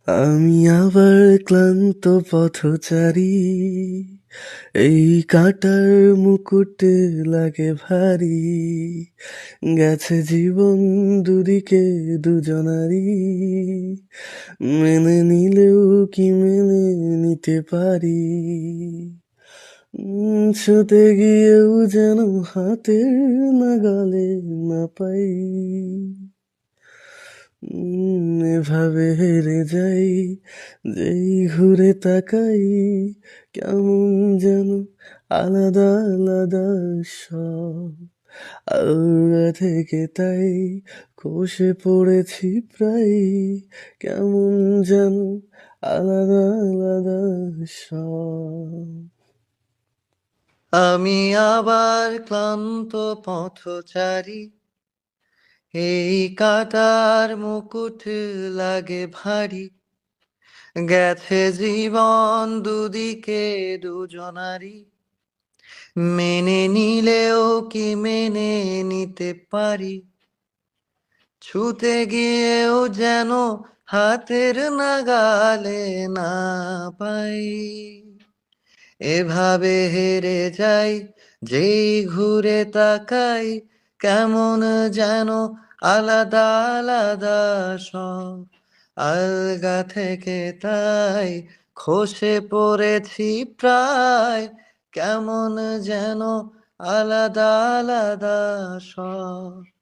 আমি আবার ক্লান্ত পথচারী, এই কাঁটার মুকুটে লাগে ভারী। গেছে জীবন দুদিকে দুজনারই, মেনে নিলেও কি মেনে নিতে পারি? ছুতে গিয়েও যেন হাতের নাগালে না পাই। এভাবে হেরে যাই, যেই ঘুরে তাকাই, কেমন যেন আলাদা আলাদা সব। আলগা থেকে তাই খসে পড়েছি প্রায়, কেমন যেন আলাদা আলাদা সব। আমি আবার ক্লান্ত পথচারী, এই কাটার মুকুট লাগে ভারী। গেছে জীবন দুদিকে দুজনারই, মেনে নিলেও কি মেনে নিতে পারি? ছুতে গিয়েও যেন হাতের নাগালে না পাই। এভাবে হেরে যাই, যেই ঘুরে তাকাই, কেমন যেন আলাদা আলাদা সব। আলগা থেকে তাই খসে পড়েছি প্রায়, কেমন যেন আলাদা আলাদা সব।